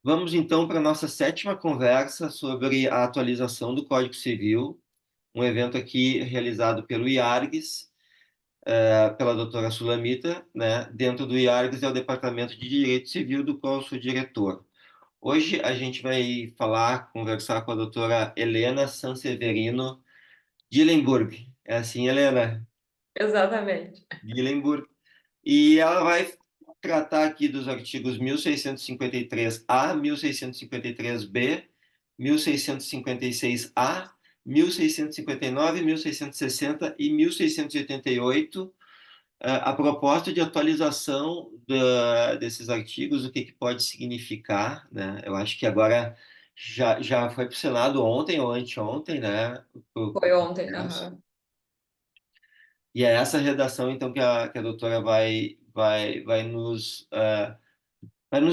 Vamos então para a nossa sétima conversa sobre a atualização do Código Civil, um evento aqui realizado pelo IARGS, pela doutora Sulamita, né? Dentro do IARGS é o Departamento de Direito Civil, do qual eu sou diretor. Hoje a gente vai conversar com a doutora Helena Sanseverino Dillenburg. É assim, Helena? Exatamente. Dillenburg. E ela vai tratar aqui dos artigos 1653-A, 1653-B, 1656-A, 1659, 1660 e 1688, a proposta de atualização desses artigos, o que que pode significar, né? Eu acho que agora já foi para o Senado ontem ou anteontem, né? Foi O ontem. Congresso. Aham. E é essa redação, então, que a doutora vai nos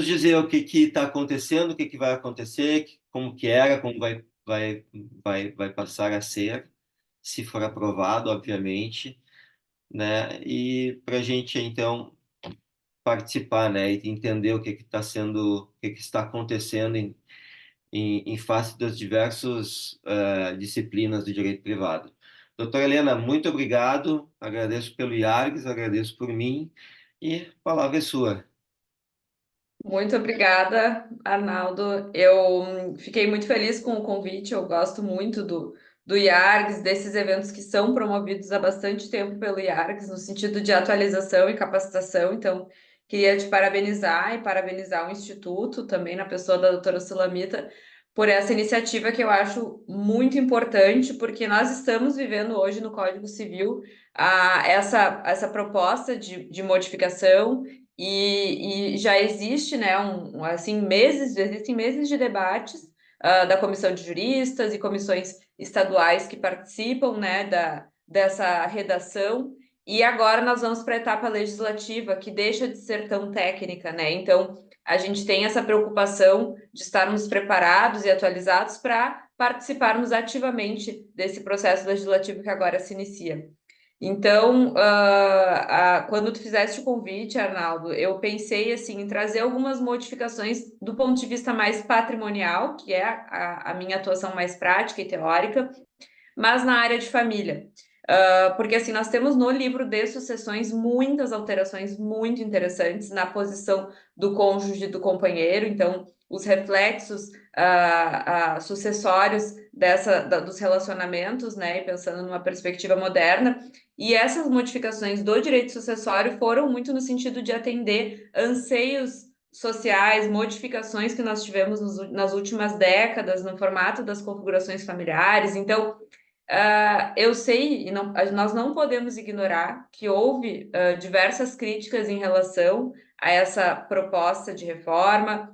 dizer o que está acontecendo, o que vai acontecer, como que era, como vai passar a ser, se for aprovado, obviamente, né? E para a gente, então, participar, né? E entender o que está sendo, o que está acontecendo em face das diversas disciplinas do direito privado. Doutora Helena, muito obrigado, agradeço pelo IARGS, agradeço por mim, e a palavra é sua. Muito obrigada, Arnaldo. Eu fiquei muito feliz com o convite. Eu gosto muito do IARGS, desses eventos que são promovidos há bastante tempo pelo IARGS, no sentido de atualização e capacitação. Então, queria te parabenizar e parabenizar o Instituto, também na pessoa da doutora Sulamita, por essa iniciativa que eu acho muito importante, porque nós estamos vivendo hoje no Código Civil essa proposta de modificação. E já existe, né, existem meses de debates da comissão de juristas e comissões estaduais que participam, né, dessa redação. E agora nós vamos para a etapa legislativa, que deixa de ser tão técnica, né? Então, a gente tem essa preocupação de estarmos preparados e atualizados para participarmos ativamente desse processo legislativo que agora se inicia. Então, quando tu fizeste o convite, Arnaldo, eu pensei assim em trazer algumas modificações do ponto de vista mais patrimonial, que é a minha atuação mais prática e teórica, mas na área de família. Porque assim, nós temos no livro de sucessões muitas alterações muito interessantes na posição do cônjuge e do companheiro, então os reflexos sucessórios dos relacionamentos, né, e pensando numa perspectiva moderna, e essas modificações do direito sucessório foram muito no sentido de atender anseios sociais, modificações que nós tivemos nas últimas décadas no formato das configurações familiares. Então, eu sei, e nós não podemos ignorar que houve diversas críticas em relação a essa proposta de reforma.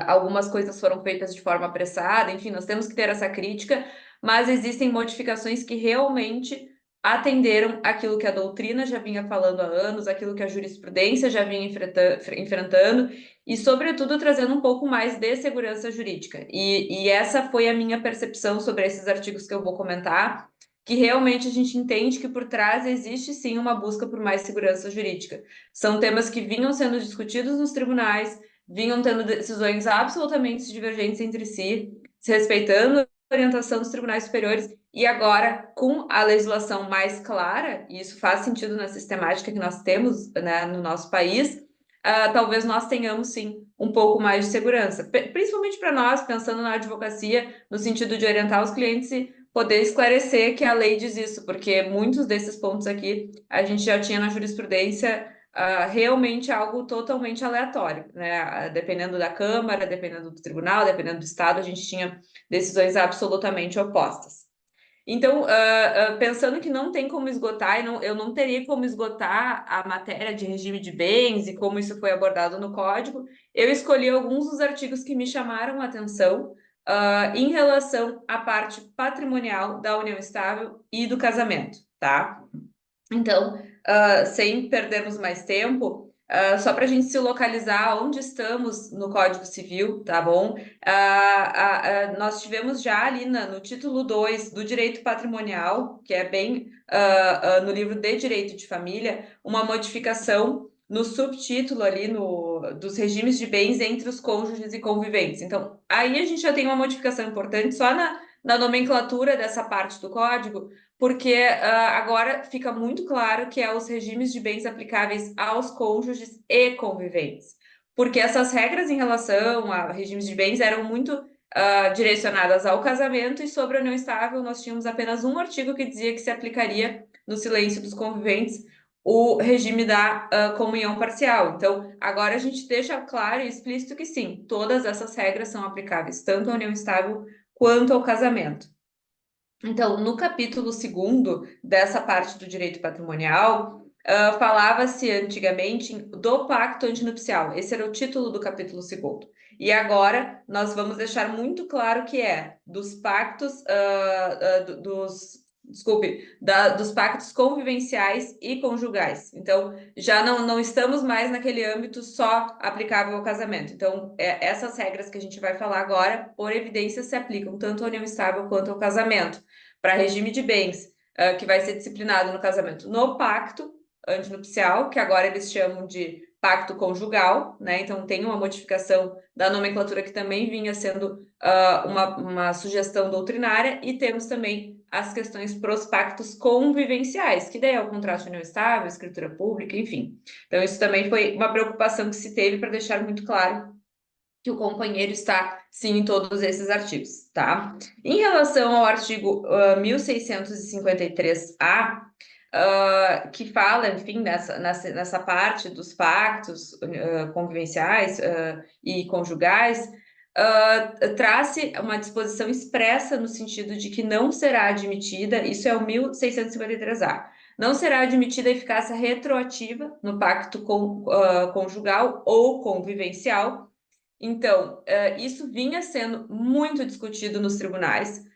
Algumas coisas foram feitas de forma apressada, enfim, nós temos que ter essa crítica, mas existem modificações que realmente atenderam aquilo que a doutrina já vinha falando há anos, aquilo que a jurisprudência já vinha enfrentando, e, sobretudo, trazendo um pouco mais de segurança jurídica. E essa foi a minha percepção sobre esses artigos que eu vou comentar, que realmente a gente entende que por trás existe sim uma busca por mais segurança jurídica. São temas que vinham sendo discutidos nos tribunais, vinham tendo decisões absolutamente divergentes entre si, se respeitando a orientação dos tribunais superiores, e agora, com a legislação mais clara, e isso faz sentido na sistemática que nós temos, né, no nosso país, talvez nós tenhamos, sim, um pouco mais de segurança. Principalmente para nós, pensando na advocacia, no sentido de orientar os clientes e poder esclarecer que a lei diz isso, porque muitos desses pontos aqui a gente já tinha na jurisprudência realmente algo totalmente aleatório, né? Dependendo da Câmara, dependendo do tribunal, dependendo do Estado, a gente tinha decisões absolutamente opostas. Então, pensando que não tem como esgotar, eu não teria como esgotar a matéria de regime de bens e como isso foi abordado no Código, eu escolhi alguns dos artigos que me chamaram a atenção, em relação à parte patrimonial da união estável e do casamento, tá? Então, sem perdermos mais tempo, só para a gente se localizar onde estamos no Código Civil, tá bom? Nós tivemos já ali no título 2 do direito patrimonial, que é bem no livro de direito de família, uma modificação no subtítulo ali dos regimes de bens entre os cônjuges e conviventes. Então, aí a gente já tem uma modificação importante só na nomenclatura dessa parte do código, porque agora fica muito claro que é os regimes de bens aplicáveis aos cônjuges e conviventes. Porque essas regras em relação a regimes de bens eram muito direcionadas ao casamento, e sobre a união estável nós tínhamos apenas um artigo que dizia que se aplicaria no silêncio dos conviventes o regime da comunhão parcial. Então, agora a gente deixa claro e explícito que sim, todas essas regras são aplicáveis tanto à união estável quanto ao casamento. Então, no capítulo 2º dessa parte do direito patrimonial, falava-se antigamente do pacto antinupcial. Esse era o título do capítulo 2º. E agora nós vamos deixar muito claro que é dos pactos, dos pactos convivenciais e conjugais. Então, já não estamos mais naquele âmbito só aplicável ao casamento. Então, essas regras que a gente vai falar agora, por evidência, se aplicam tanto à união estável quanto ao casamento. Para regime de bens, que vai ser disciplinado no casamento, no pacto antinupcial, que agora eles chamam de pacto conjugal, né? Então tem uma modificação da nomenclatura que também vinha sendo uma sugestão doutrinária, e temos também as questões para os pactos convivenciais, que daí é o contrato de união estável, escritura pública, enfim. Então isso também foi uma preocupação que se teve para deixar muito claro que o companheiro está, sim, em todos esses artigos, tá? Em relação ao artigo 1653-A, que fala, enfim, nessa parte dos pactos convivenciais e conjugais, traz uma disposição expressa no sentido de que não será admitida, isso é o 1653-A, não será admitida eficácia retroativa no pacto conjugal ou convivencial. Então, isso vinha sendo muito discutido nos tribunais.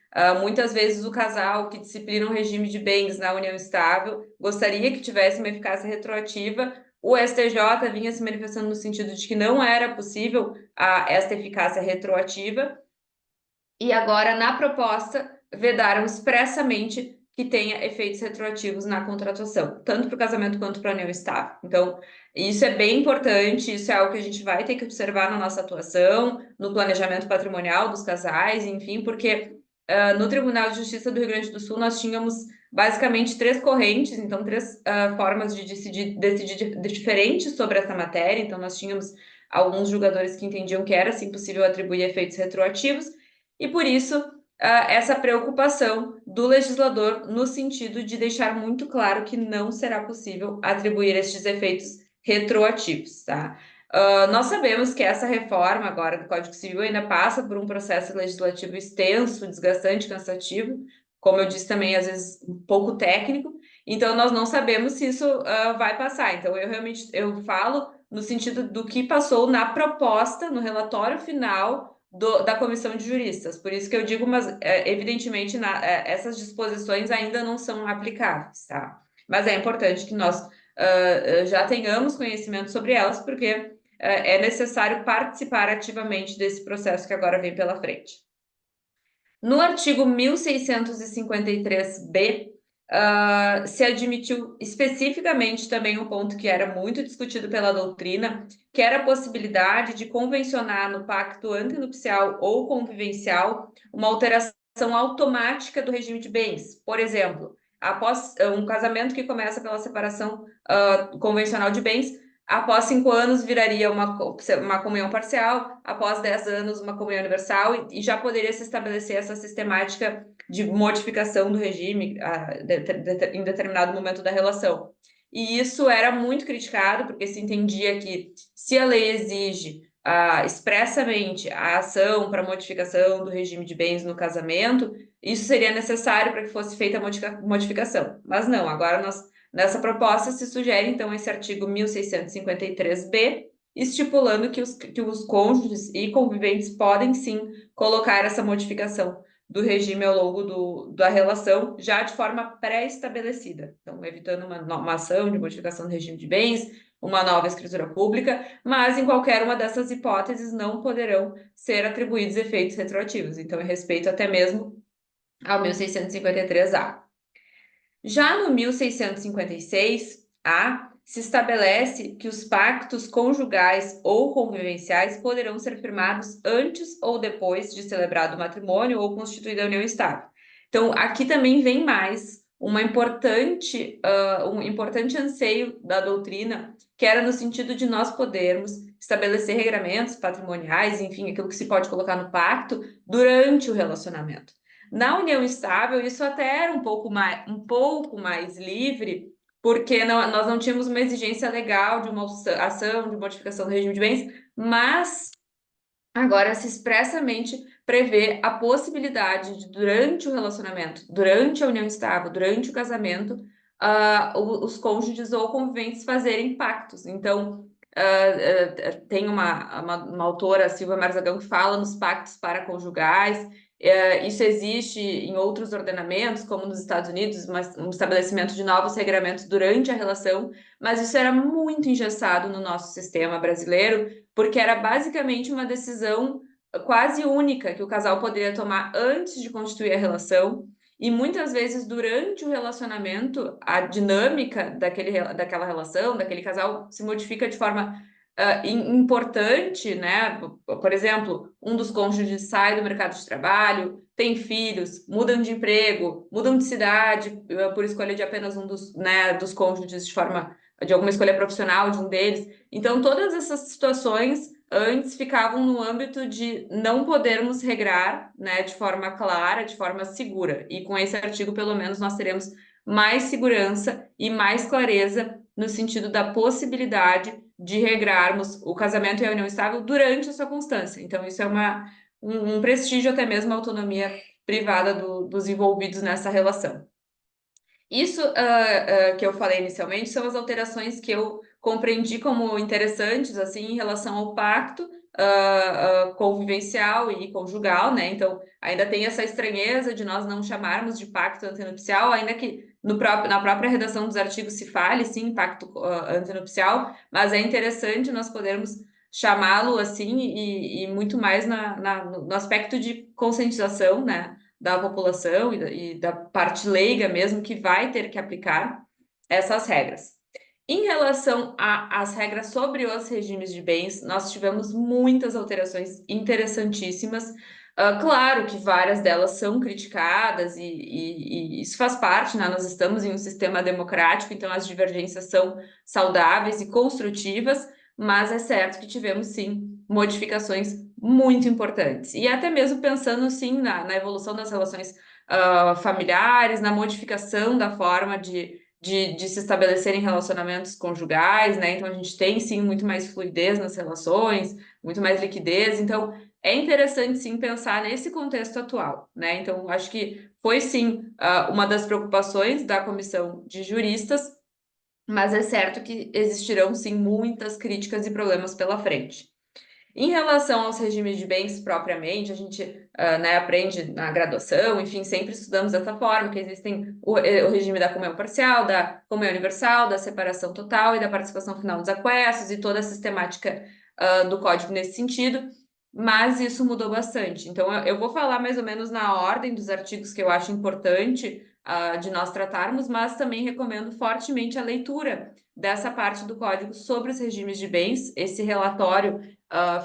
Muitas vezes o casal que disciplina um regime de bens na união estável gostaria que tivesse uma eficácia retroativa. O STJ vinha se manifestando no sentido de que não era possível esta eficácia retroativa. E agora, na proposta, vedaram expressamente que tenha efeitos retroativos na contratação, tanto para o casamento quanto para a união estável. Então, isso é bem importante, isso é algo que a gente vai ter que observar na nossa atuação, no planejamento patrimonial dos casais, enfim, porque no Tribunal de Justiça do Rio Grande do Sul nós tínhamos basicamente 3 correntes, então 3 formas de decidir diferentes sobre essa matéria. Então, nós tínhamos alguns julgadores que entendiam que era sim possível atribuir efeitos retroativos, e por isso essa preocupação do legislador no sentido de deixar muito claro que não será possível atribuir estes efeitos retroativos, tá? Nós sabemos que essa reforma agora do Código Civil ainda passa por um processo legislativo extenso, desgastante, cansativo, como eu disse também, às vezes um pouco técnico, então nós não sabemos se isso vai passar. Então eu falo no sentido do que passou na proposta, no relatório final da comissão de juristas. Por isso que eu digo, mas evidentemente essas disposições ainda não são aplicáveis, tá? Mas é importante que nós já tenhamos conhecimento sobre elas, porque é necessário participar ativamente desse processo que agora vem pela frente. No artigo 1653-B, se admitiu especificamente também um ponto que era muito discutido pela doutrina, que era a possibilidade de convencionar no pacto antinupcial ou convivencial uma alteração automática do regime de bens. Por exemplo, após um casamento que começa pela separação convencional de bens, após 5 anos viraria uma comunhão parcial, após 10 anos uma comunhão universal, e já poderia se estabelecer essa sistemática de modificação do regime em determinado momento da relação. E isso era muito criticado, porque se entendia que se a lei exige expressamente a ação para modificação do regime de bens no casamento, isso seria necessário para que fosse feita a modificação. Mas não, agora nessa proposta se sugere, então, esse artigo 1653-B, estipulando que os cônjuges e conviventes podem, sim, colocar essa modificação do regime ao longo da relação, já de forma pré-estabelecida. Então, evitando uma ação de modificação do regime de bens, uma nova escritura pública, mas em qualquer uma dessas hipóteses não poderão ser atribuídos efeitos retroativos. Então, em respeito até mesmo ao 1653-A. Já no 1656-A, se estabelece que os pactos conjugais ou convivenciais poderão ser firmados antes ou depois de celebrado o matrimônio ou constituída a união estável. Então, aqui também vem mais um importante anseio da doutrina, que era no sentido de nós podermos estabelecer regramentos patrimoniais, enfim, aquilo que se pode colocar no pacto, durante o relacionamento. Na união estável, isso até era um pouco mais livre, porque nós não tínhamos uma exigência legal de uma ação de modificação do regime de bens, mas agora se expressamente prevê a possibilidade de, durante o relacionamento, durante a união estável, durante o casamento, os cônjuges ou conviventes fazerem pactos. Então, tem uma autora, Silvia Marzagão, que fala nos pactos paraconjugais. Isso existe em outros ordenamentos, como nos Estados Unidos, um estabelecimento de novos regramentos durante a relação, mas isso era muito engessado no nosso sistema brasileiro, porque era basicamente uma decisão quase única que o casal poderia tomar antes de constituir a relação, e muitas vezes durante o relacionamento, a dinâmica daquela relação, daquele casal, se modifica de forma importante, né? Por exemplo, um dos cônjuges sai do mercado de trabalho, tem filhos, mudam de emprego, mudam de cidade, por escolha de apenas um dos cônjuges, de alguma escolha profissional de um deles. Então, todas essas situações antes ficavam no âmbito de não podermos regrar, né, de forma clara, de forma segura. E com esse artigo, pelo menos, nós teremos mais segurança e mais clareza no sentido da possibilidade de regrarmos o casamento e a união estável durante a sua constância. Então, isso é um prestígio, até mesmo a autonomia privada dos envolvidos nessa relação. Isso que eu falei inicialmente são as alterações que eu compreendi como interessantes, assim, em relação ao pacto convivencial e conjugal, né? Então, ainda tem essa estranheza de nós não chamarmos de pacto antenupcial, ainda que na própria redação dos artigos se fale, sim, pacto antenupcial, mas é interessante nós podermos chamá-lo assim e muito mais no aspecto de conscientização, né, da população e da parte leiga mesmo, que vai ter que aplicar essas regras. Em relação às regras sobre os regimes de bens, nós tivemos muitas alterações interessantíssimas. Claro que várias delas são criticadas e isso faz parte, né? Nós estamos em um sistema democrático, então as divergências são saudáveis e construtivas, mas é certo que tivemos, sim, modificações muito importantes. E até mesmo pensando, sim, na evolução das relações familiares, na modificação da forma de se estabelecerem relacionamentos conjugais, né? Então a gente tem sim muito mais fluidez nas relações, muito mais liquidez. Então é interessante sim pensar nesse contexto atual, né? Então acho que foi sim uma das preocupações da comissão de juristas, mas é certo que existirão sim muitas críticas e problemas pela frente. Em relação aos regimes de bens propriamente, a gente né, aprende na graduação, enfim, sempre estudamos dessa forma, que existem o regime da comunhão parcial, da comunhão universal, da separação total e da participação final dos aquestos e toda a sistemática do código nesse sentido, mas isso mudou bastante. Então, eu vou falar mais ou menos na ordem dos artigos que eu acho importante de nós tratarmos, mas também recomendo fortemente a leitura dessa parte do código sobre os regimes de bens, esse relatório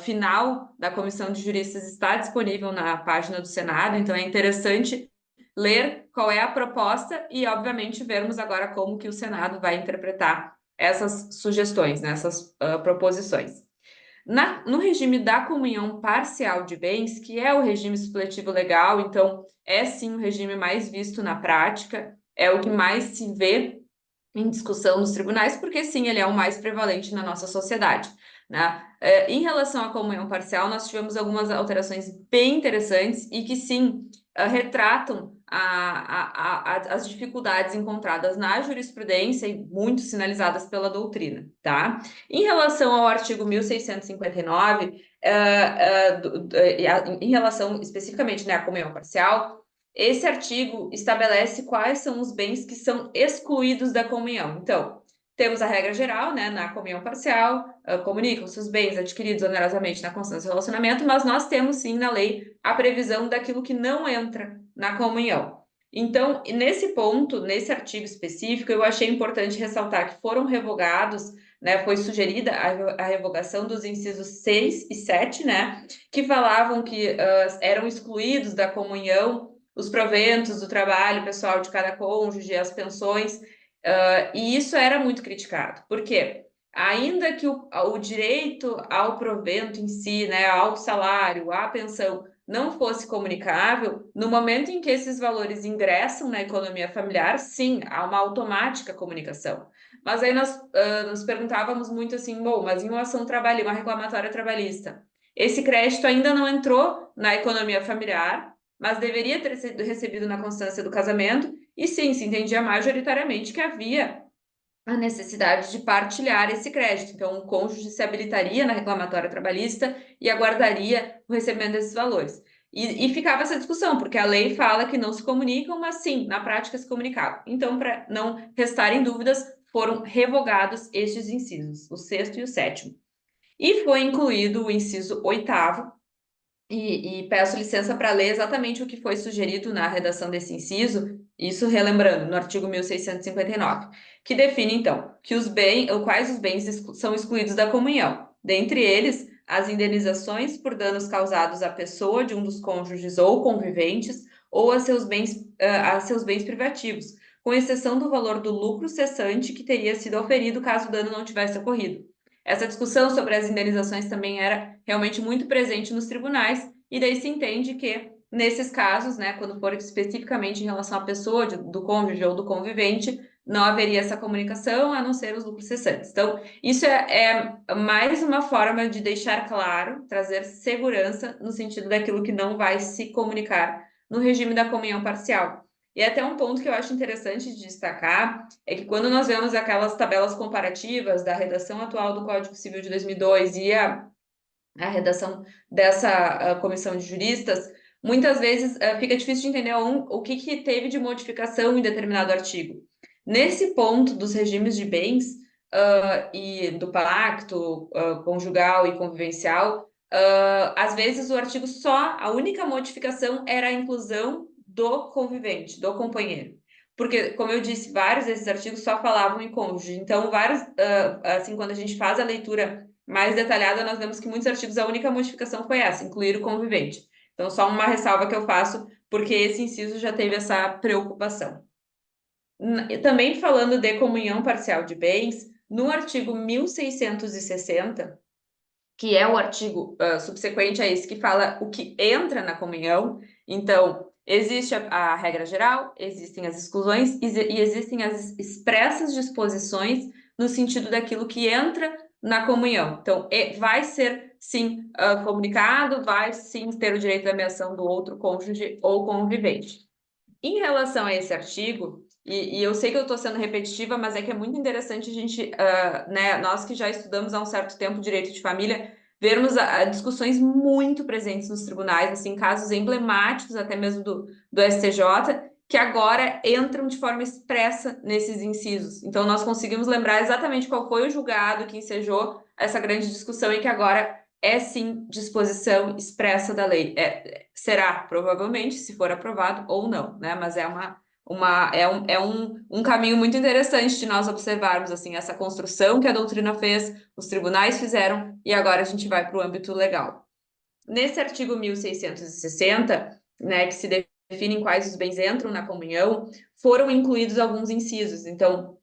final da Comissão de Juristas está disponível na página do Senado, então é interessante ler qual é a proposta e, obviamente, vermos agora como que o Senado vai interpretar essas sugestões, né, essas proposições. No regime da comunhão parcial de bens, que é o regime supletivo legal, então é sim o regime mais visto na prática, é o que mais se vê em discussão nos tribunais, porque sim, ele é o mais prevalente na nossa sociedade, né? Em relação à comunhão parcial, nós tivemos algumas alterações bem interessantes e que sim retratam as dificuldades encontradas na jurisprudência e muito sinalizadas pela doutrina, tá? Em relação ao artigo 1659, em relação especificamente, né, à comunhão parcial, esse artigo estabelece quais são os bens que são excluídos da comunhão. Então, temos a regra geral, né, na comunhão parcial, comunicam seus bens adquiridos onerosamente na constância do relacionamento, mas nós temos sim na lei a previsão daquilo que não entra na comunhão. Então, nesse ponto, nesse artigo específico, eu achei importante ressaltar que foram revogados, né, foi sugerida a revogação dos incisos 6 e 7, né, que falavam que eram excluídos da comunhão os proventos do trabalho pessoal de cada cônjuge, as pensões, e isso era muito criticado. Por quê? Ainda que o direito ao provento em si, né, ao salário, à pensão, não fosse comunicável, no momento em que esses valores ingressam na economia familiar, sim, há uma automática comunicação. Mas aí nós nos perguntávamos muito assim, bom, mas em uma ação trabalhista, uma reclamatória trabalhista, esse crédito ainda não entrou na economia familiar, mas deveria ter sido recebido na constância do casamento, e sim, se entendia majoritariamente que havia a necessidade de partilhar esse crédito. Então, o cônjuge se habilitaria na reclamatória trabalhista e aguardaria o recebimento desses valores. E ficava essa discussão, porque a lei fala que não se comunicam, mas sim, na prática se comunicavam. Então, para não restarem dúvidas, foram revogados estes incisos, o sexto e o sétimo. E foi incluído o inciso oitavo, e peço licença para ler exatamente o que foi sugerido na redação desse inciso, isso relembrando, no artigo 1659, que define, então, que quais os bens são excluídos da comunhão, dentre eles, as indenizações por danos causados à pessoa de um dos cônjuges ou conviventes, ou a seus bens privativos, com exceção do valor do lucro cessante que teria sido oferido caso o dano não tivesse ocorrido. Essa discussão sobre as indenizações também era realmente muito presente nos tribunais, e daí se entende que, nesses casos, né, quando for especificamente em relação à pessoa, do cônjuge ou do convivente, não haveria essa comunicação, a não ser os lucros cessantes. Então, isso é mais uma forma de deixar claro, trazer segurança no sentido daquilo que não vai se comunicar no regime da comunhão parcial. E até um ponto que eu acho interessante de destacar é que quando nós vemos aquelas tabelas comparativas da redação atual do Código Civil de 2002 e a redação dessa comissão de juristas, muitas vezes fica difícil de entender o que teve de modificação em determinado artigo. Nesse ponto dos regimes de bens e do pacto conjugal e convivencial, às vezes o artigo a única modificação era a inclusão do convivente, do companheiro. Porque, como eu disse, vários desses artigos só falavam em cônjuge. Então, assim, quando a gente faz a leitura mais detalhada, nós vemos que muitos artigos a única modificação foi essa, incluir o convivente. Então, só uma ressalva que eu faço, porque esse inciso já teve essa preocupação. Também falando de comunhão parcial de bens, no artigo 1660, que é o artigo subsequente a esse que fala o que entra na comunhão. Então, existe a regra geral, existem as exclusões e existem as expressas disposições no sentido daquilo que entra na comunhão. Então, vai ser, sim, comunicado, vai, sim, ter o direito da mediação do outro cônjuge ou convivente. Em relação a esse artigo, e eu sei que eu estou sendo repetitiva, mas é que é muito interessante a gente, né, nós que já estudamos há um certo tempo direito de família, vermos discussões muito presentes nos tribunais, assim, casos emblemáticos até mesmo do STJ, que agora entram de forma expressa nesses incisos. Então, nós conseguimos lembrar exatamente qual foi o julgado que ensejou essa grande discussão e que agora é sim disposição expressa da lei. Será, provavelmente, se for aprovado ou não, né? Mas é um caminho muito interessante de nós observarmos assim essa construção que a doutrina fez, os tribunais fizeram, e agora a gente vai para o âmbito legal. Nesse artigo 1660, né, que se definem quais os bens entram na comunhão, foram incluídos alguns incisos. Então,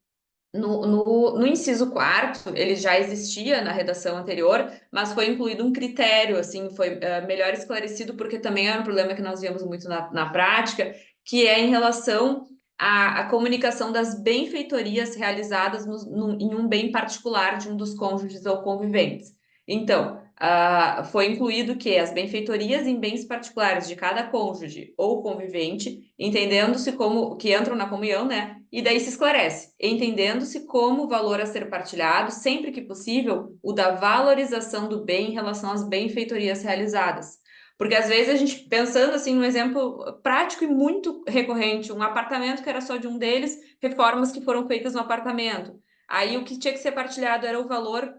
no inciso quarto, ele já existia na redação anterior, mas foi incluído um critério, assim, foi melhor esclarecido, porque também era um problema que nós vemos muito na prática, que é em relação à comunicação das benfeitorias realizadas em um bem particular de um dos cônjuges ou conviventes. Então, foi incluído que as benfeitorias em bens particulares de cada cônjuge ou convivente, entendendo-se como que entram na comunhão, né? E daí se esclarece, entendendo-se como o valor a ser partilhado, sempre que possível, o da valorização do bem em relação às benfeitorias realizadas. Porque às vezes a gente, pensando assim, num exemplo prático e muito recorrente, um apartamento que era só de um deles, reformas que foram feitas no apartamento. Aí o que tinha que ser partilhado era o valor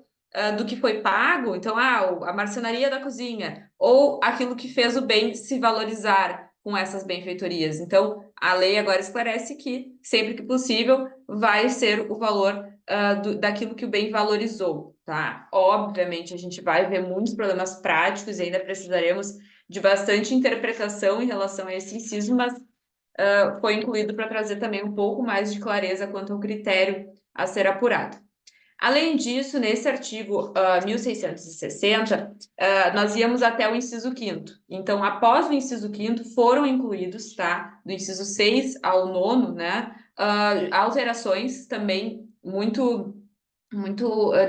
do que foi pago, então, a marcenaria da cozinha, ou aquilo que fez o bem se valorizar com essas benfeitorias. Então, a lei agora esclarece que, sempre que possível, vai ser o valor daquilo que o bem valorizou, tá? Obviamente, a gente vai ver muitos problemas práticos e ainda precisaremos de bastante interpretação em relação a esse inciso, mas foi incluído para trazer também um pouco mais de clareza quanto ao critério a ser apurado. Além disso, nesse artigo 1660, nós íamos até o inciso 5º. Então, após o inciso 5º, foram incluídos, tá, do inciso 6 ao 9º, né, alterações também muito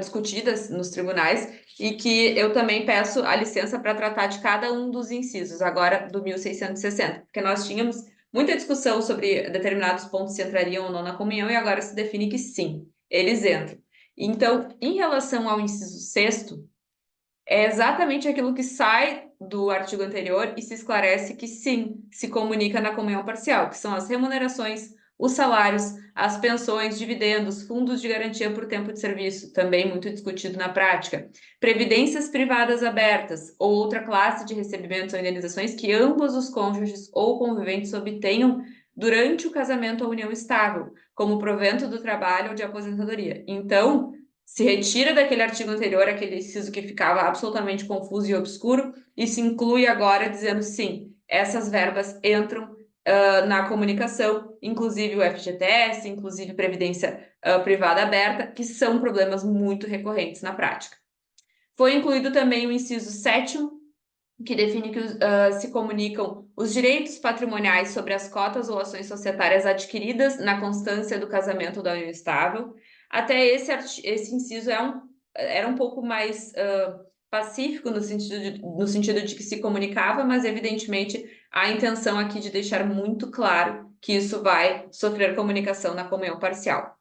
discutidas nos tribunais e que eu também peço a licença para tratar de cada um dos incisos, agora do 1660, porque nós tínhamos muita discussão sobre determinados pontos se entrariam ou não na comunhão e agora se define que sim, eles entram. Então, em relação ao inciso 6º, é exatamente aquilo que sai do artigo anterior e se esclarece que sim, se comunica na comunhão parcial, que são as remunerações, os salários, as pensões, dividendos, fundos de garantia por tempo de serviço, também muito discutido na prática, previdências privadas abertas ou outra classe de recebimentos ou indenizações que ambos os cônjuges ou conviventes obtenham durante o casamento ou união estável, como provento do trabalho ou de aposentadoria. Então, se retira daquele artigo anterior aquele inciso que ficava absolutamente confuso e obscuro e se inclui agora dizendo sim, essas verbas entram na comunicação, inclusive o FGTS, inclusive Previdência Privada Aberta, que são problemas muito recorrentes na prática. Foi incluído também o inciso 7º, que define que se comunicam os direitos patrimoniais sobre as cotas ou ações societárias adquiridas na constância do casamento da união estável. Até esse inciso era um pouco mais pacífico no sentido de que se comunicava, mas evidentemente a intenção aqui de deixar muito claro que isso vai sofrer comunicação na comunhão parcial.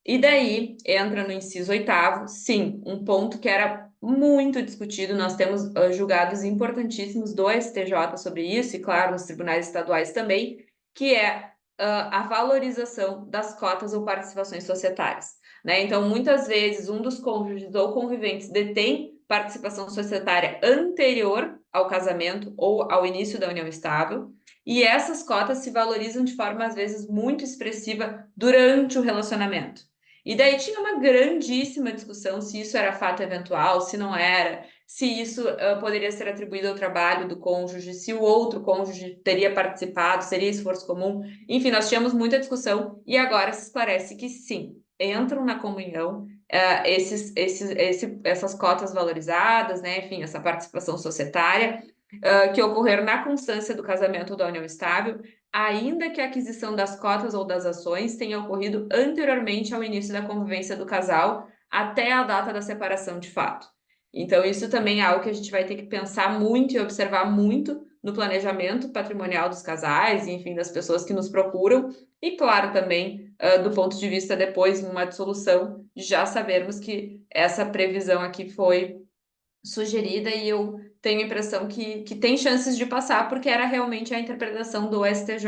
E daí entra no inciso 8º, sim, um ponto que era muito discutido, nós temos julgados importantíssimos do STJ sobre isso, e claro, nos tribunais estaduais também, que é a valorização das cotas ou participações societárias, né? Então, muitas vezes, um dos cônjuges ou conviventes detém participação societária anterior ao casamento ou ao início da união estável, e essas cotas se valorizam de forma, às vezes, muito expressiva durante o relacionamento. E daí tinha uma grandíssima discussão se isso era fato eventual, se não era, se isso poderia ser atribuído ao trabalho do cônjuge, se o outro cônjuge teria participado, seria esforço comum. Enfim, nós tínhamos muita discussão e agora se esclarece que sim, entram na comunhão essas cotas valorizadas, né? Enfim, essa participação societária que ocorreram na constância do casamento ou da união estável, ainda que a aquisição das cotas ou das ações tenha ocorrido anteriormente ao início da convivência do casal, até a data da separação de fato. Então, isso também é algo que a gente vai ter que pensar muito e observar muito no planejamento patrimonial dos casais, e, enfim, das pessoas que nos procuram, e, claro, também do ponto de vista depois, em uma dissolução, já sabermos que essa previsão aqui foi sugerida e eu tenho a impressão que tem chances de passar, porque era realmente a interpretação do STJ.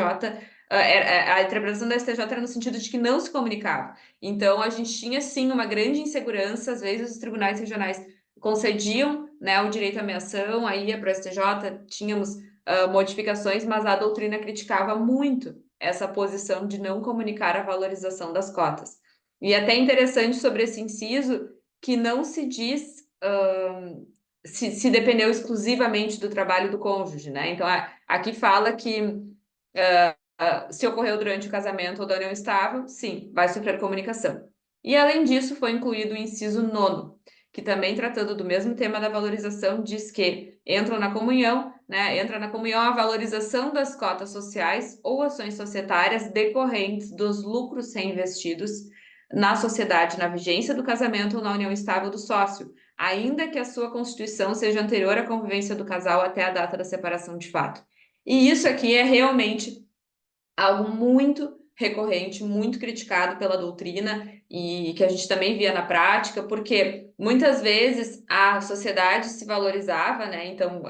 A interpretação do STJ era no sentido de que não se comunicava. Então, a gente tinha, sim, uma grande insegurança. Às vezes, os tribunais regionais concediam, né, o direito à meação, aí ia para o STJ, tínhamos modificações, mas a doutrina criticava muito essa posição de não comunicar a valorização das cotas. E até interessante sobre esse inciso, que não se diz se dependeu exclusivamente do trabalho do cônjuge, né? Então, aqui fala que se ocorreu durante o casamento ou da união estável, sim, vai sofrer comunicação. E, além disso, foi incluído o inciso 9º, que também tratando do mesmo tema da valorização, diz que entra na comunhão a valorização das cotas sociais ou ações societárias decorrentes dos lucros reinvestidos na sociedade na vigência do casamento ou na união estável do sócio, ainda que a sua constituição seja anterior à convivência do casal até a data da separação de fato. E isso aqui é realmente algo muito recorrente, muito criticado pela doutrina e que a gente também via na prática, porque muitas vezes a sociedade se valorizava, né? Então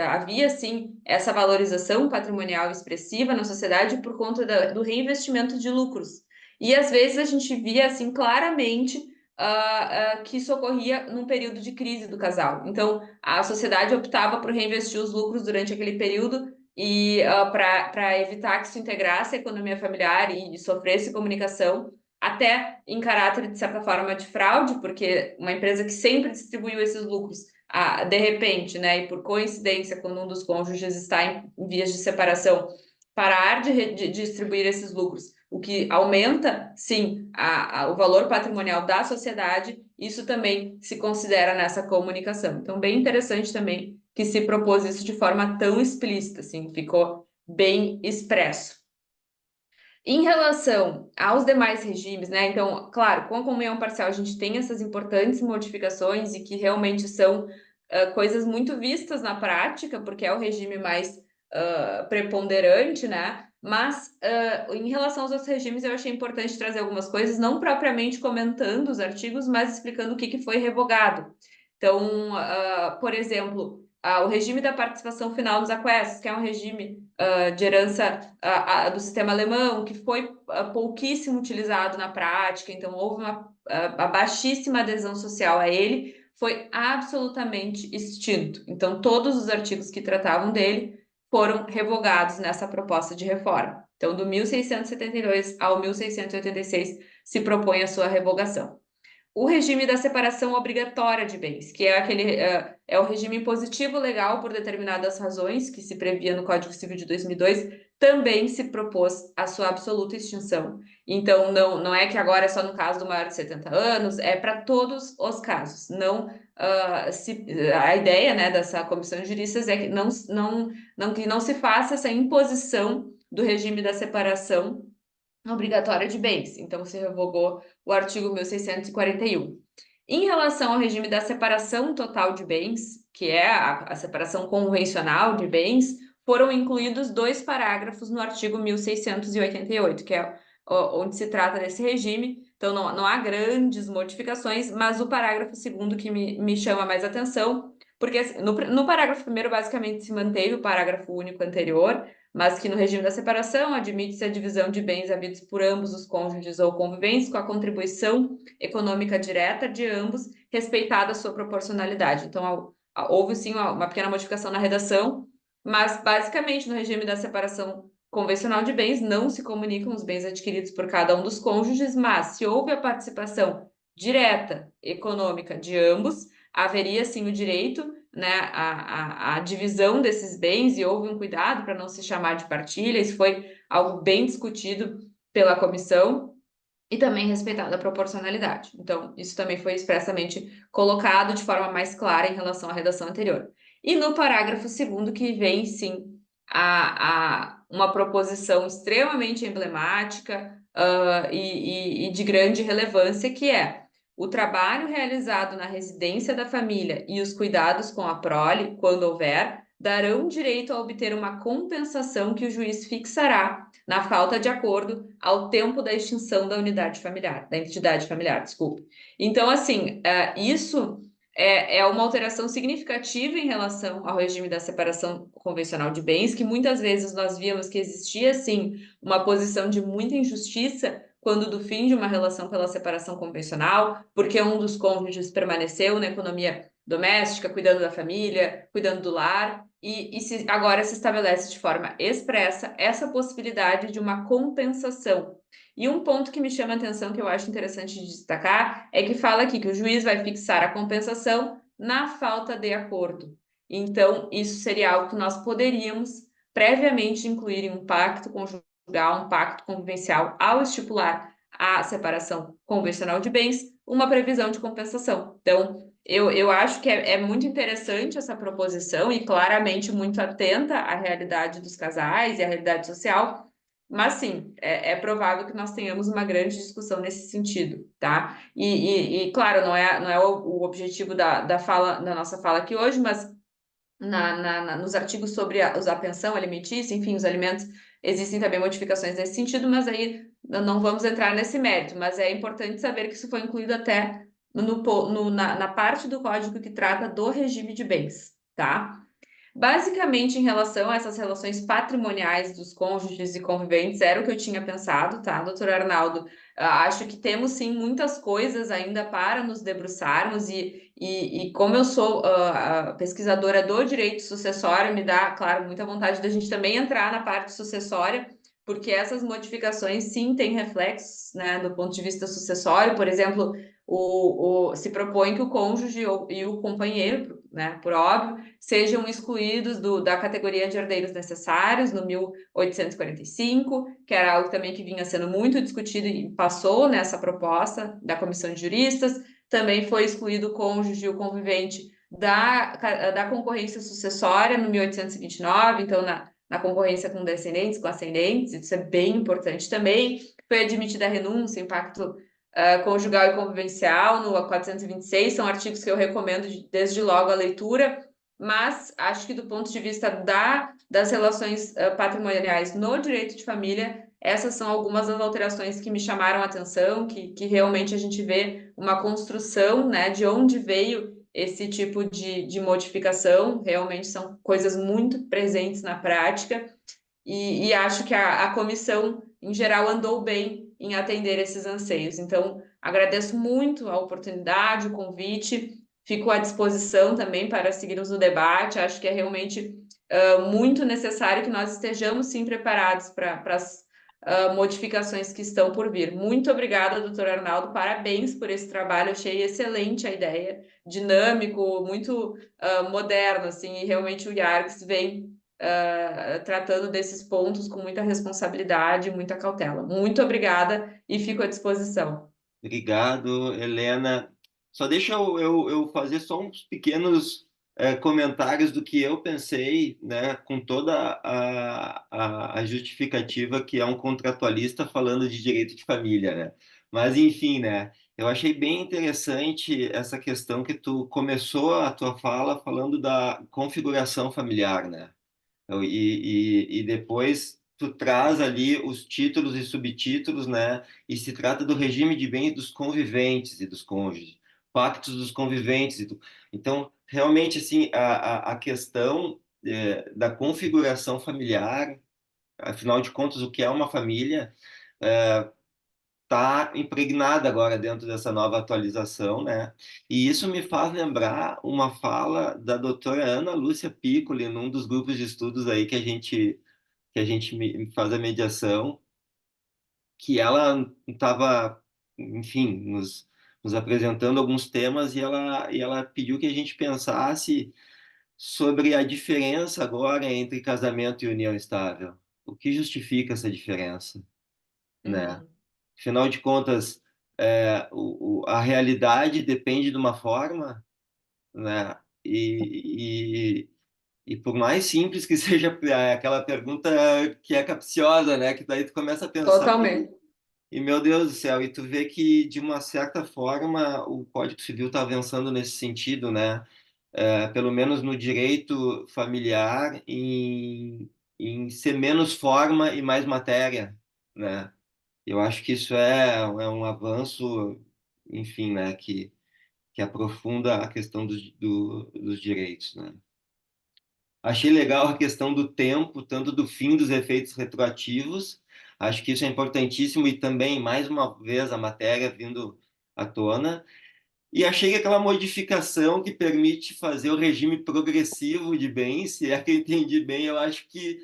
havia sim essa valorização patrimonial expressiva na sociedade por conta do reinvestimento de lucros. E às vezes a gente via assim claramente que isso ocorria num período de crise do casal. Então, a sociedade optava por reinvestir os lucros durante aquele período e para evitar que isso integrasse a economia familiar e sofresse comunicação, até em caráter, de certa forma, de fraude, porque uma empresa que sempre distribuiu esses lucros, de repente, né, e por coincidência, quando um dos cônjuges está em vias de separação, parar de distribuir esses lucros, o que aumenta, sim, o valor patrimonial da sociedade, isso também se considera nessa comunicação. Então, bem interessante também que se propôs isso de forma tão explícita, assim, ficou bem expresso. Em relação aos demais regimes, né? Então, claro, com a comunhão parcial a gente tem essas importantes modificações e que realmente são coisas muito vistas na prática, porque é o regime mais preponderante, né? Mas em relação aos outros regimes, eu achei importante trazer algumas coisas, não propriamente comentando os artigos, mas explicando o que foi revogado. Então, por exemplo, o regime da participação final nos aquestos, que é um regime de herança do sistema alemão, que foi pouquíssimo utilizado na prática, então houve uma baixíssima adesão social a ele, foi absolutamente extinto. Então, todos os artigos que tratavam dele foram revogados nessa proposta de reforma. Então, do 1672 ao 1686 se propõe a sua revogação. O regime da separação obrigatória de bens, que é é o regime impositivo legal por determinadas razões, que se previa no Código Civil de 2002, também se propôs a sua absoluta extinção. Então, não é que agora é só no caso do maior de 70 anos, é para todos os casos. Não, a ideia, né, dessa comissão de juristas é que que não se faça essa imposição do regime da separação obrigatória de bens. Então, se revogou o artigo 1641. Em relação ao regime da separação total de bens, que é a separação convencional de bens, foram incluídos 2 parágrafos no artigo 1688, que é onde se trata desse regime. Então, não há grandes modificações, mas o parágrafo 2º que me chama mais atenção, porque assim, no parágrafo 1º, basicamente, se manteve o parágrafo único anterior, mas que no regime da separação admite-se a divisão de bens havidos por ambos os cônjuges ou conviventes com a contribuição econômica direta de ambos, respeitada a sua proporcionalidade. Então, houve sim uma pequena modificação na redação, mas basicamente no regime da separação convencional de bens não se comunicam os bens adquiridos por cada um dos cônjuges, mas se houve a participação direta econômica de ambos, haveria sim o direito, né, a divisão desses bens, e houve um cuidado para não se chamar de partilha. Isso foi algo bem discutido pela comissão e também respeitado a proporcionalidade. Então, isso também foi expressamente colocado de forma mais clara em relação à redação anterior. E no parágrafo 2º, que vem, sim, uma proposição extremamente emblemática e de grande relevância, que é: o trabalho realizado na residência da família e os cuidados com a prole, quando houver, darão direito a obter uma compensação que o juiz fixará, na falta de acordo, ao tempo da extinção da unidade familiar, da entidade familiar, desculpe. Então, assim, isso é uma alteração significativa em relação ao regime da separação convencional de bens, que muitas vezes nós víamos que existia, sim, uma posição de muita injustiça quando do fim de uma relação pela separação convencional, porque um dos cônjuges permaneceu na economia doméstica, cuidando da família, cuidando do lar, agora se estabelece de forma expressa essa possibilidade de uma compensação. E um ponto que me chama a atenção, que eu acho interessante de destacar, é que fala aqui que o juiz vai fixar a compensação na falta de acordo. Então, isso seria algo que nós poderíamos previamente incluir em um pacto conjugal, um pacto convivencial, ao estipular a separação convencional de bens, uma previsão de compensação. Então, eu acho que é muito interessante essa proposição e claramente muito atenta à realidade dos casais e à realidade social, mas sim, é provável que nós tenhamos uma grande discussão nesse sentido, tá? Claro, não é o objetivo da nossa fala aqui hoje, mas nos artigos sobre a pensão alimentícia, enfim, os alimentos, existem também modificações nesse sentido, mas aí não vamos entrar nesse mérito, mas é importante saber que isso foi incluído até na parte do código que trata do regime de bens, tá? Basicamente, em relação a essas relações patrimoniais dos cônjuges e conviventes, era o que eu tinha pensado, tá, doutor Arnaldo? Acho que temos, sim, muitas coisas ainda para nos debruçarmos E como eu sou a pesquisadora do direito sucessório, me dá, claro, muita vontade da gente também entrar na parte sucessória, porque essas modificações sim têm reflexos, né, do ponto de vista sucessório. Por exemplo, se propõe que o cônjuge e o companheiro, né, por óbvio, sejam excluídos da categoria de herdeiros necessários no 1845, que era algo também que vinha sendo muito discutido e passou nessa proposta da Comissão de Juristas. Também foi excluído o cônjuge e o convivente da concorrência sucessória no 1829, então na concorrência com descendentes, com ascendentes, isso é bem importante também. Foi admitida a renúncia, impacto conjugal e convivencial no 426, são artigos que eu recomendo desde logo a leitura, mas acho que do ponto de vista das relações patrimoniais no direito de família, essas são algumas das alterações que me chamaram a atenção, que realmente a gente vê uma construção, né, de onde veio esse tipo de modificação, realmente são coisas muito presentes na prática, e acho que a comissão, em geral, andou bem em atender esses anseios. Então, agradeço muito a oportunidade, o convite, fico à disposição também para seguirmos o debate, acho que é realmente muito necessário que nós estejamos, sim, preparados para as modificações que estão por vir. Muito obrigada, doutor Arnaldo, parabéns por esse trabalho, achei excelente a ideia, dinâmico, muito moderno, assim, e realmente o IARCS vem tratando desses pontos com muita responsabilidade, muita cautela. Muito obrigada e fico à disposição. Obrigado, Helena. Só deixa eu fazer só uns pequenos comentários do que eu pensei, né, com toda a justificativa que é um contratualista falando de direito de família, né? Mas, enfim, né, eu achei bem interessante essa questão que tu começou a tua fala falando da configuração familiar, né? E depois tu traz ali os títulos e subtítulos, né? E se trata do regime de bens dos conviventes e dos cônjuges, pactos dos conviventes. Então, realmente, assim, a questão da configuração familiar, afinal de contas, o que é uma família, está impregnada agora dentro dessa nova atualização, né? E isso me faz lembrar uma fala da doutora Ana Lúcia Piccoli, num dos grupos de estudos aí que a gente faz a mediação, que ela estava, enfim, nos apresentando alguns temas e ela pediu que a gente pensasse sobre a diferença agora entre casamento e união estável. O que justifica essa diferença, né? Uhum. Afinal de contas, a realidade depende de uma forma, né? E por mais simples que seja aquela pergunta que é capciosa, né? Que daí tu começa a pensar Totalmente. e meu Deus do céu, e tu vê que de uma certa forma o Código Civil está avançando nesse sentido, né? Pelo menos no direito familiar, em ser menos forma e mais matéria, né? Eu acho que isso é um avanço, enfim, né, que aprofunda a questão dos direitos, né? Achei legal a questão do tempo, tanto do fim dos efeitos retroativos. Acho que isso é importantíssimo e também, mais uma vez, a matéria vindo à tona. E achei que aquela modificação que permite fazer o regime progressivo de bens, se é que eu entendi bem, eu acho que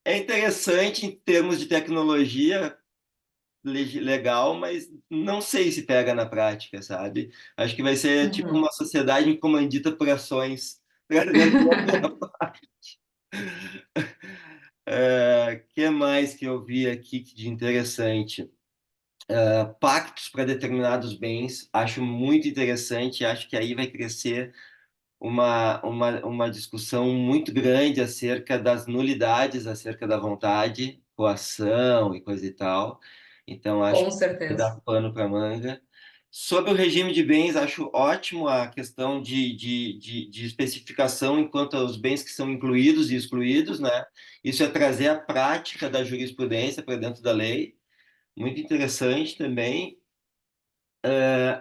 é interessante em termos de tecnologia, legal, mas não sei se pega na prática, sabe? Acho que vai ser tipo Uhum. uma sociedade comandida por ações. Que mais que eu vi aqui de interessante? Pactos para determinados bens, acho muito interessante, acho que aí vai crescer uma discussão muito grande acerca das nulidades, acerca da vontade, coação e coisa e tal. Então, acho Com que isso vai certeza. dar pano para manga. Sobre o regime de bens, acho ótimo a questão de especificação enquanto aos bens que são incluídos e excluídos, né? Isso é trazer a prática da jurisprudência para dentro da lei. Muito interessante também.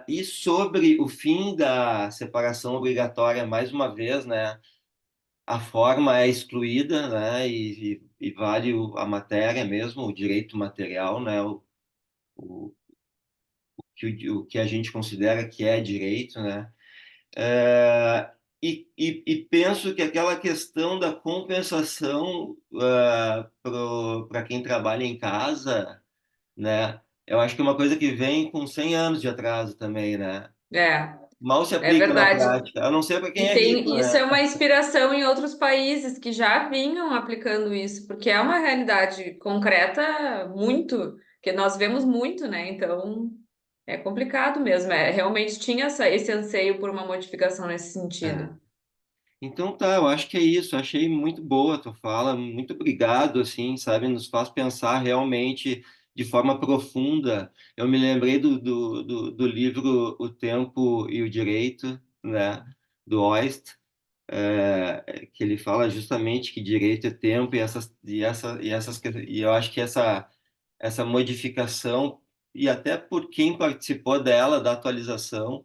E sobre o fim da separação obrigatória, mais uma vez, né? A forma é excluída, né? E vale a matéria mesmo, o direito material, né? O, o que a gente considera que é direito, né? É, e penso que aquela questão da compensação para quem trabalha em casa, né? Eu acho que é uma coisa que vem com 100 anos de atraso também, né? É, Mal se é aplica na verdade. prática, a não ser para quem E é rico, tem, isso é né? uma inspiração em outros países que já vinham aplicando isso, porque é uma realidade concreta muito, que nós vemos muito, né? Então é complicado mesmo. É, realmente tinha esse anseio por uma modificação nesse É. sentido. Então tá, eu acho que é isso. Achei muito boa a tua fala, muito obrigado, assim, sabe? Nos faz pensar realmente de forma profunda. Eu me lembrei do livro O Tempo e o Direito, né? Do Oist, que ele fala justamente que direito é tempo e eu acho que essa modificação e até por quem participou dela, da atualização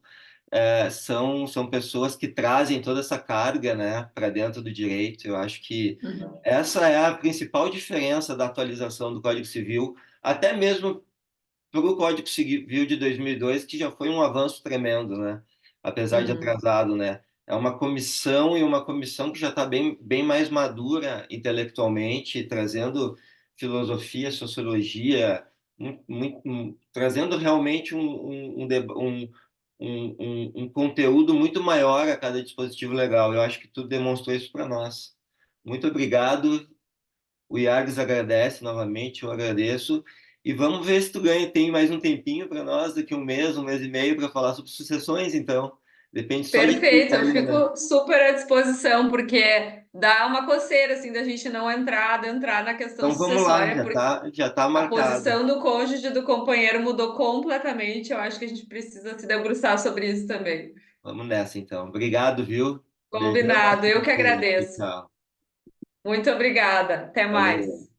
são pessoas que trazem toda essa carga, né, para dentro do direito. Eu acho que Uhum. essa é a principal diferença da atualização do Código Civil, até mesmo para o Código Civil de 2002, que já foi um avanço tremendo, né, apesar de Uhum. atrasado, né. É uma comissão e uma comissão que já está bem mais madura intelectualmente, trazendo filosofia, sociologia, trazendo realmente um conteúdo muito maior a cada dispositivo legal. Eu acho que tu demonstrou isso para nós. Muito obrigado. O Iags agradece novamente, eu agradeço. E vamos ver se tu ganha, tem mais um tempinho para nós, daqui um mês e meio, para falar sobre sucessões, então. Depende só de ti, Perfeito, eu Karina. fico super à disposição, porque dá uma coceira, assim, da gente não entrar na questão Então vamos lá, sucessória, porque já tá a marcado. posição do cônjuge do companheiro mudou completamente. Eu acho que a gente precisa se debruçar sobre isso também. Vamos nessa, então. Obrigado, viu? Beijão. Combinado, eu que Tchau, agradeço. tchau. Muito obrigada. Até Valeu. mais.